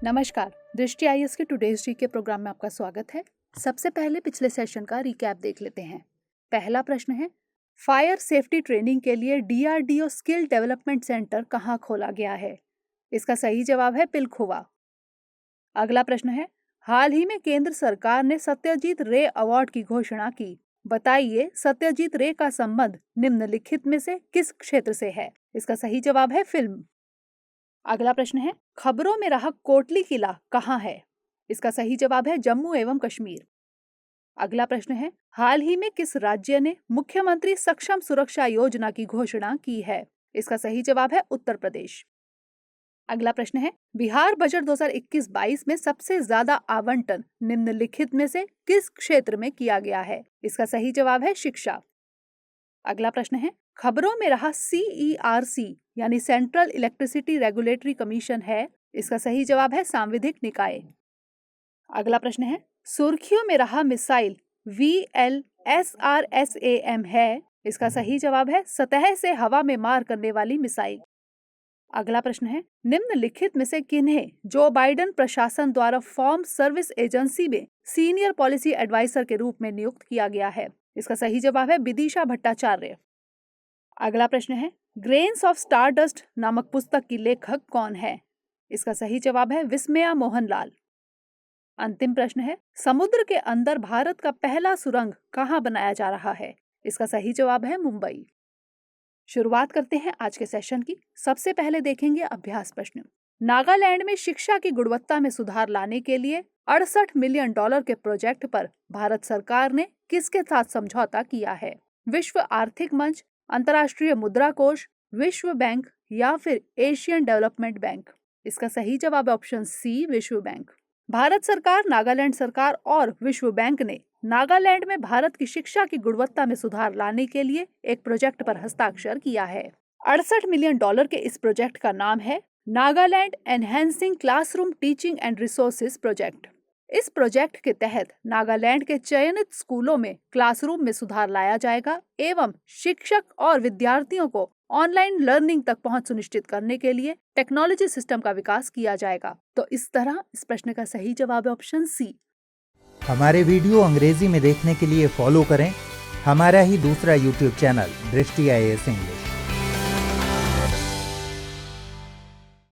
नमस्कार, दृष्टि आईएएस के टुडेज जी के प्रोग्राम में आपका स्वागत है। सबसे पहले पिछले सेशन का रिकैप देख लेते हैं। पहला प्रश्न है, फायर सेफ्टी ट्रेनिंग के लिए डीआरडीओ स्किल डेवलपमेंट सेंटर कहाँ खोला गया है? इसका सही जवाब है पिलखुवा। अगला प्रश्न है, हाल ही में केंद्र सरकार ने सत्यजीत रे अवार्ड की घोषणा की। बताइए सत्यजीत रे का संबंध निम्नलिखित में से किस क्षेत्र से है? इसका सही जवाब है फिल्म। अगला प्रश्न है, खबरों में रहा कोटली किला कहाँ है? इसका सही जवाब है जम्मू एवं कश्मीर। अगला प्रश्न है, हाल ही में किस राज्य ने मुख्यमंत्री सक्षम सुरक्षा योजना की घोषणा की है? इसका सही जवाब है उत्तर प्रदेश। अगला प्रश्न है, बिहार बजट 2021-22 में सबसे ज्यादा आवंटन निम्नलिखित में से किस क्षेत्र में किया गया है? इसका सही जवाब है शिक्षा। अगला प्रश्न है, खबरों में रहा CERC यानी सेंट्रल इलेक्ट्रिसिटी रेगुलेटरी कमीशन है। इसका सही जवाब है सांविधिक निकाय। अगला प्रश्न है, सुर्खियों में रहा मिसाइल VLSRSAM है। इसका सही जवाब है सतह से हवा में मार करने वाली मिसाइल। अगला प्रश्न है, निम्नलिखित में से किन्हें जो बाइडेन प्रशासन द्वारा फॉर्म सर्विस एजेंसी में सीनियर पॉलिसी एडवाइजर के रूप में नियुक्त किया गया है? इसका सही जवाब है विदिशा भट्टाचार्य। अगला प्रश्न है, ग्रेन्स ऑफ स्टारडस्ट नामक पुस्तक की लेखक कौन है? इसका सही जवाब है विस्मया मोहनलाल। अंतिम प्रश्न है, समुद्र के अंदर भारत का पहला सुरंग कहाँ बनाया जा रहा है? इसका सही जवाब है मुंबई। शुरुआत करते हैं आज के सेशन की। सबसे पहले देखेंगे अभ्यास प्रश्न। नागालैंड में शिक्षा की गुणवत्ता में सुधार लाने के लिए $68 मिलियन के प्रोजेक्ट पर भारत सरकार ने किसके साथ समझौता किया है? विश्व आर्थिक मंच, अंतर्राष्ट्रीय मुद्रा कोष, विश्व बैंक या फिर एशियन डेवलपमेंट बैंक? इसका सही जवाब है ऑप्शन सी, विश्व बैंक। भारत सरकार, नागालैंड सरकार और विश्व बैंक ने नागालैंड में भारत की शिक्षा की गुणवत्ता में सुधार लाने के लिए एक प्रोजेक्ट पर हस्ताक्षर किया है। $68 मिलियन के इस प्रोजेक्ट का नाम है Nagaland enhancing classroom teaching and resources project. इस प्रोजेक्ट के तहत नागालैंड के चयनित स्कूलों में क्लासरूम में सुधार लाया जाएगा एवं शिक्षक और विद्यार्थियों को ऑनलाइन लर्निंग तक पहुंच सुनिश्चित करने के लिए टेक्नोलॉजी सिस्टम का विकास किया जाएगा। तो इस तरह इस प्रश्न का सही जवाब है ऑप्शन सी। हमारे वीडियो अंग्रेजी में देखने के लिए फॉलो करें हमारा ही दूसरा यूट्यूब चैनल दृष्टि आईएएस इंग्लिश।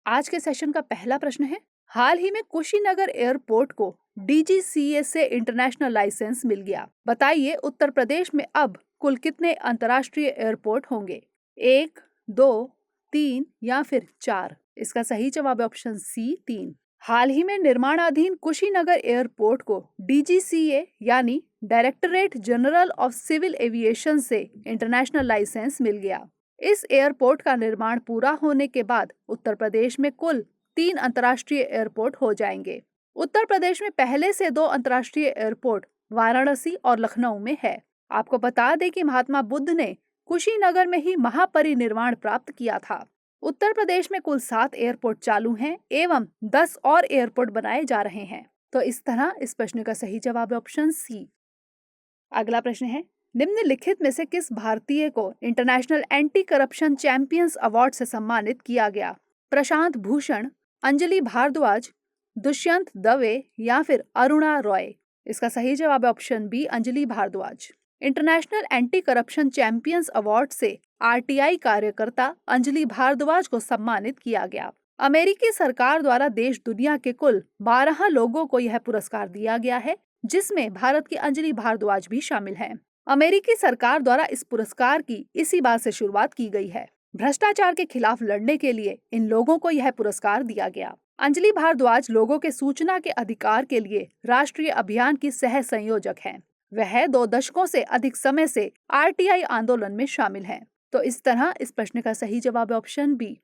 आज के सेशन का पहला प्रश्न है, हाल ही में कुशीनगर एयरपोर्ट को DGCA से इंटरनेशनल लाइसेंस मिल गया। बताइए उत्तर प्रदेश में अब कुल कितने अंतर्राष्ट्रीय एयरपोर्ट होंगे? 1, 2, 3 या फिर 4? इसका सही जवाब है ऑप्शन सी, 3। हाल ही में निर्माणाधीन कुशीनगर एयरपोर्ट को DGCA यानी directorate general of civil aviation से इंटरनेशनल लाइसेंस मिल गया। इस एयरपोर्ट का निर्माण पूरा होने के बाद उत्तर प्रदेश में कुल 3 अंतर्राष्ट्रीय एयरपोर्ट हो जाएंगे। उत्तर प्रदेश में पहले से 2 अंतर्राष्ट्रीय एयरपोर्ट वाराणसी और लखनऊ में है। आपको बता दें कि महात्मा बुद्ध ने कुशीनगर में ही महापरिनिर्वाण प्राप्त किया था। उत्तर प्रदेश में कुल 7 एयरपोर्ट चालू हैं एवं 10 और एयरपोर्ट बनाए जा रहे हैं। तो इस तरह इस प्रश्न का सही जवाब है ऑप्शन सी। अगला प्रश्न है, निम्नलिखित में से किस भारतीय को international anti corruption champions award से सम्मानित किया गया? प्रशांत भूषण, अंजलि भारद्वाज, दुष्यंत दवे या फिर अरुणा रॉय? इसका सही जवाब है option B, Anjali Bhardwaj. International anti corruption champions award से RTI कार्यकर्ता अंजलि भारद्वाज को सम्मानित किया गया। अमेरिकी सरकार द्वारा देश दुनिया के कुल 12 लोगों को यह पुरस्कार दिया गया है, जिसमें भारत की अंजलि भारद्वाज भी शामिल हैं। अमेरिकी सरकार द्वारा इस पुरस्कार की इसी बात से शुरुआत की गई है। भ्रष्टाचार के खिलाफ लड़ने के लिए इन लोगों को यह पुरस्कार दिया गया। अंजलि भारद्वाज लोगों के सूचना के अधिकार के लिए राष्ट्रीय अभियान की सह संयोजक हैं। वह 2 दशकों से अधिक समय से RTI आंदोलन में शामिल हैं। तो इस तरह इस प्रश्न का सही जवाब है ऑप्शन बी।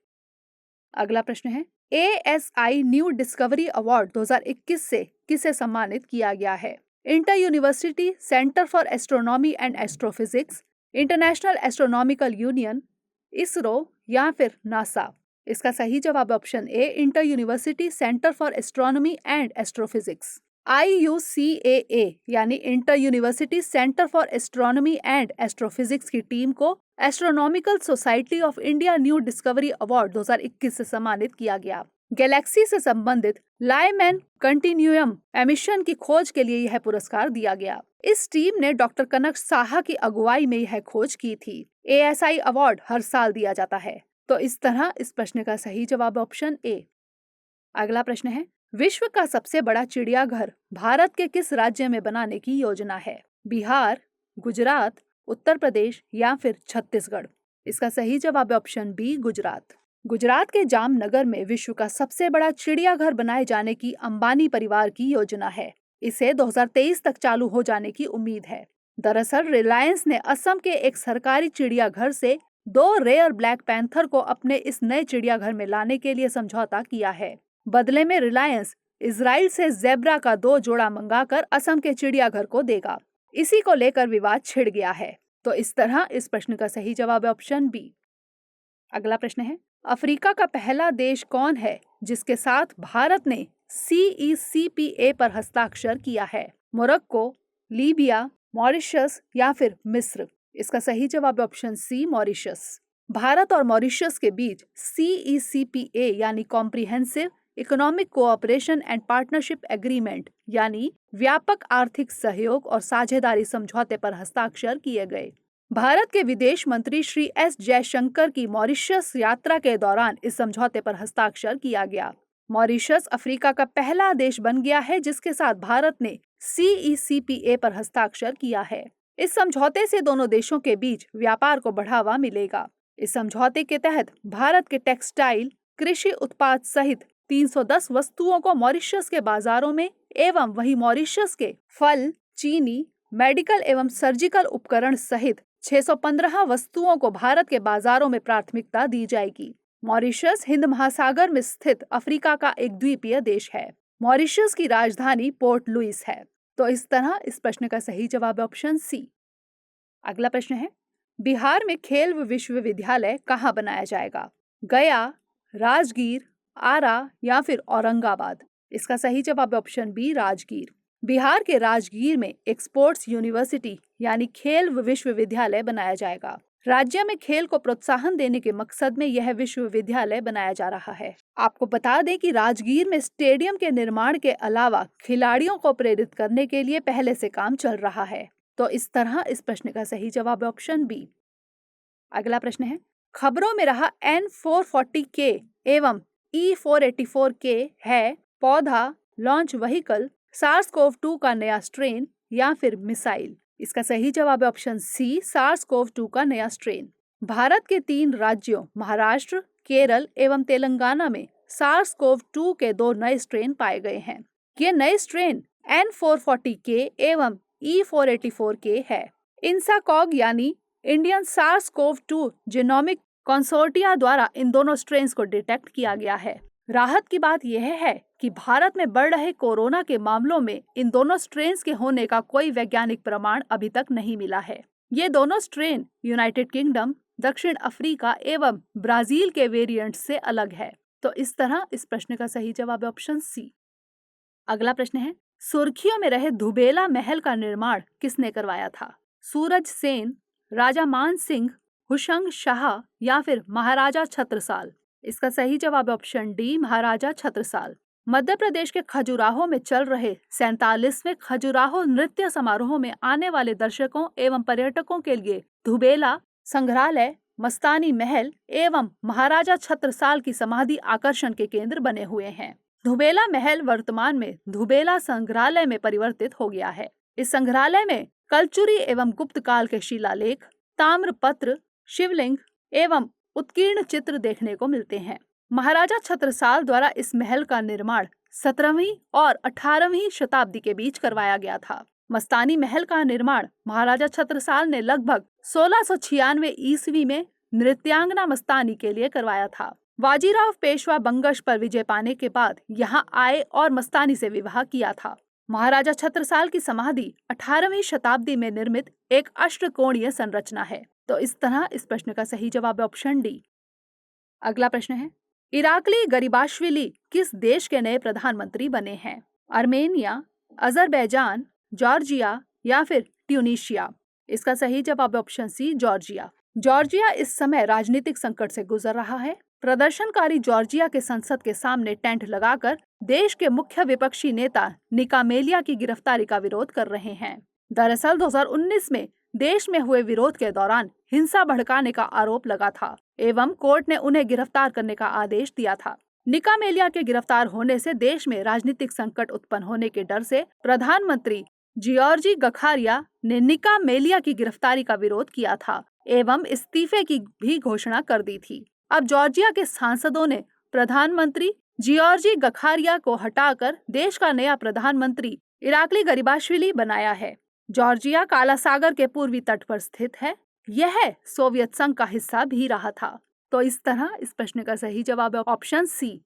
अगला प्रश्न है, ASI न्यू डिस्कवरी अवार्ड 2021 से किसे सम्मानित किया गया है? Inter university centre for astronomy and astrophysics, international astronomical union, ISRO या फिर नासा? इसका सही जवाब option A, inter university centre for astronomy and astrophysics. IUCAA यानी inter university centre for astronomy and astrophysics की टीम को astronomical society of India new discovery award 2021 से सम्मानित किया गया। गैलेक्सी से संबंधित लाइमैन कंटिन्यूयम एमिशन की खोज के लिए यह पुरस्कार दिया गया। इस टीम ने डॉक्टर कनक साहा की अगुवाई में यह खोज की थी। ASI अवार्ड हर साल दिया जाता है। तो इस तरह इस प्रश्न का सही जवाब ऑप्शन ए। अगला प्रश्न है, विश्व का सबसे बड़ा चिड़ियाघर भारत के किस राज्य में बनाने की योजना है? बिहार, गुजरात, उत्तर प्रदेश या फिर छत्तीसगढ़? इसका सही जवाब है ऑप्शन बी, गुजरात। गुजरात के जामनगर में विश्व का सबसे बड़ा चिड़ियाघर बनाए जाने की अंबानी परिवार की योजना है। इसे 2023 तक चालू हो जाने की उम्मीद है। दरअसल रिलायंस ने असम के एक सरकारी चिड़ियाघर से 2 रेयर ब्लैक पैंथर को अपने इस नए चिड़ियाघर में लाने के लिए समझौता किया है। बदले में रिलायंस इजराइल से जेब्रा का 2 जोड़ा मंगाकर असम के चिड़ियाघर को देगा। इसी को लेकर विवाद छिड़ गया है। तो इस तरह इस प्रश्न का सही जवाब है ऑप्शन बी। अगला प्रश्न है, अफ्रीका का पहला देश कौन है जिसके साथ भारत ने CECPA पर हस्ताक्षर किया है? मोरक्को, लीबिया, मॉरिशस या फिर मिस्र? इसका सही जवाब है ऑप्शन सी, मॉरिशस। भारत और मॉरिशस के बीच CECPA यानी comprehensive economic cooperation and partnership agreement यानी व्यापक आर्थिक सहयोग और साझेदारी समझौते पर हस्ताक्षर किए गए। भारत के विदेश मंत्री श्री S जयशंकर की मॉरिशस यात्रा के दौरान इस समझौते पर हस्ताक्षर किया गया। मॉरिशस अफ्रीका का पहला देश बन गया है जिसके साथ भारत ने CECPA पर हस्ताक्षर किया है। इस समझौते से दोनों देशों के बीच व्यापार को बढ़ावा मिलेगा। इस समझौते के तहत भारत के टेक्सटाइल, कृषि उत्पाद सहित 310 वस्तुओं को मॉरिशस के बाजारों में एवं वही मॉरिशस के फल, चीनी, मेडिकल एवं सर्जिकल उपकरण सहित 615 वस्तुओं को भारत के बाजारों में प्राथमिकता दी जाएगी। मॉरिशस हिंद महासागर में स्थित अफ्रीका का एक द्वीपीय देश है। मॉरिशस की राजधानी पोर्ट लुइस है। तो इस तरह इस प्रश्न का सही जवाब है ऑप्शन सी। अगला प्रश्न है, बिहार में खेल विश्वविद्यालय कहाँ बनाया जाएगा? गया, राजगीर, आरा या फिर औरंगाबाद? इसका सही जवाब है ऑप्शन बी, राजगीर। बिहार के राजगीर में एक स्पोर्ट्स यूनिवर्सिटी यानी खेल विश्वविद्यालय बनाया जाएगा। राज्य में खेल को प्रोत्साहन देने के मकसद में यह विश्वविद्यालय बनाया जा रहा है। आपको बता दें कि राजगीर में स्टेडियम के निर्माण के अलावा खिलाड़ियों को प्रेरित करने के लिए पहले से काम चल रहा है। तो इस तरह इस प्रश्न का सही जवाब है ऑप्शन बी। अगला प्रश्न है, खबरों में रहा N440K एवं E484K है पौधा, लॉन्च व्हीकल, SARS-CoV-2 का नया स्ट्रेन या फिर मिसाइल? इसका सही जवाब है ऑप्शन सी, SARS-CoV-2 का नया स्ट्रेन। भारत के 3 राज्यों महाराष्ट्र, केरल एवं तेलंगाना में SARS-CoV-2 के 2 नए स्ट्रेन पाए गए हैं। ये नए स्ट्रेन N440K एवं E484K है। इंसाकॉग यानी इंडियन SARS-CoV-2 जीनोमिक कंसोर्टिया द्वारा इन दोनों स्ट्रेन्स को डिटेक्ट किया गया है। राहत की बात यह है कि भारत में बढ़ रहे कोरोना के मामलों में इन दोनों स्ट्रेन्स के होने का कोई वैज्ञानिक प्रमाण अभी तक नहीं मिला है। ये दोनों स्ट्रेन यूनाइटेड किंगडम, दक्षिण अफ्रीका एवं ब्राजील के वेरिएंट से अलग है। तो इस तरह इस प्रश्न का सही जवाब है ऑप्शन सी। अगला प्रश्न है, सुर्खियों में रहे धुबेला महल का निर्माण किसने करवाया था? सूरज सेन, राजा मान सिंह, हुशंग शाह या फिर महाराजा छत्रसाल? इसका सही जवाब है ऑप्शन डी, महाराजा छत्रसाल। मध्य प्रदेश के खजुराहो में चल रहे 47वें खजुराहो नृत्य समारोह में आने वाले दर्शकों एवं पर्यटकों के लिए धुबेला संग्रहालय, मस्तानी महल एवं महाराजा छत्रसाल की समाधि आकर्षण के केंद्र बने हुए हैं। धुबेला महल वर्तमान में धुबेला संग्रहालय में परिवर्तित हो गया है। इस संग्रहालय में कलचुरी एवं गुप्त काल के शिलालेख, ताम्रपत्र, शिवलिंग एवं उत्कीर्ण चित्र देखने को मिलते हैं। महाराजा छत्रसाल द्वारा इस महल का निर्माण 17वीं और 18वीं शताब्दी के बीच करवाया गया था। मस्तानी महल का निर्माण महाराजा छत्रसाल ने लगभग 1696 ईस्वी में नृत्यांगना मस्तानी के लिए करवाया था। बाजीराव पेशवा बंगश पर विजय पाने के बाद यहाँ आए और मस्तानी से विवाह किया था। महाराजा छत्रसाल की समाधि 18वीं शताब्दी में निर्मित एक अष्टकोणीय संरचना है। तो इस तरह इस प्रश्न का सही जवाब है ऑप्शन डी। अगला प्रश्न है, इराकली गरिबाशविली किस देश के नए प्रधानमंत्री बने हैं? आर्मेनिया, अजरबैजान, जॉर्जिया या फिर ट्यूनीशिया? इसका सही जवाब है ऑप्शन सी, जॉर्जिया। जॉर्जिया इस समय राजनीतिक संकट से गुजर रहा है। प्रदर्शनकारी जॉर्जिया के संसद के सामने टेंट लगाकर देश के मुख्य विपक्षी नेता निका मेलिया की गिरफ्तारी का विरोध कर रहे हैं। दरअसल 2019 में देश में हुए विरोध के दौरान हिंसा भड़काने का आरोप लगा था एवं कोर्ट ने उन्हें गिरफ्तार करने का आदेश दिया था। निका मेलिया के गिरफ्तार होने से देश में राजनीतिक संकट उत्पन्न होने के डर से प्रधानमंत्री जियोर्जी गखारिया ने निका मेलिया की गिरफ्तारी का विरोध किया था एवं इस्तीफे की भी घोषणा कर दी थी। अब जॉर्जिया के सांसदों ने प्रधानमंत्री जियोर्जी गखारिया को हटाकर देश का नया प्रधानमंत्री इराकली गरिबाशविली बनाया है। जॉर्जिया काला सागर के पूर्वी तट पर स्थित है। यह सोवियत संघ का हिस्सा भी रहा था। तो इस तरह इस प्रश्न का सही जवाब है ऑप्शन सी।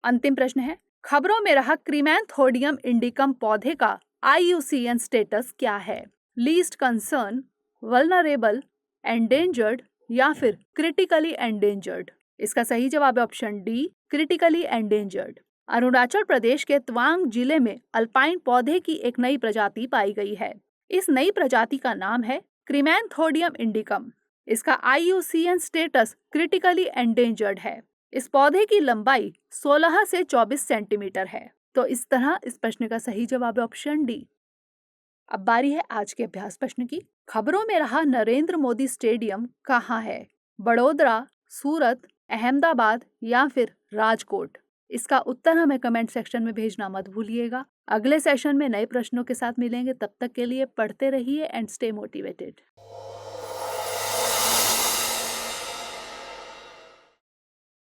अंतिम प्रश्न है, खबरों में रहा क्रीमेंथोडियम इंडिकम पौधे का IUCN स्टेटस क्या है? लीस्ट कंसर्न, वल्नरेबल, एंडेंजर्ड या फिर क्रिटिकली एंडेंजर्ड? इसका सही जवाब है option D, critically endangered. Arunachal Pradesh के तवांग जिले में अल्पाइन पौधे की एक नई प्रजाति पाई गई है। इस नई प्रजाति का नाम है क्रीमेंथोडियम इंडिकम। इसका IUCN स्टेटस क्रिटिकली एंडेंजर्ड है। इस पौधे की लंबाई 16 से 24 सेंटीमीटर है। तो इस तरह इस प्रश्न का सही जवाब है ऑप्शन डी। अब बारी है आज के अभ्यास प्रश्न की। खबरों में रहा नरेंद्र मोदी स्टेडियम कहाँ है? बड़ोदरा, सूरत, अहमदाबाद या फिर राजकोट? इसका उत्तर हमें कमेंट सेक्शन में भेजना मत भूलिएगा। अगले सेशन में नए प्रश्नों के साथ मिलेंगे। तब तक के लिए पढ़ते रहिए एंड स्टे मोटिवेटेड।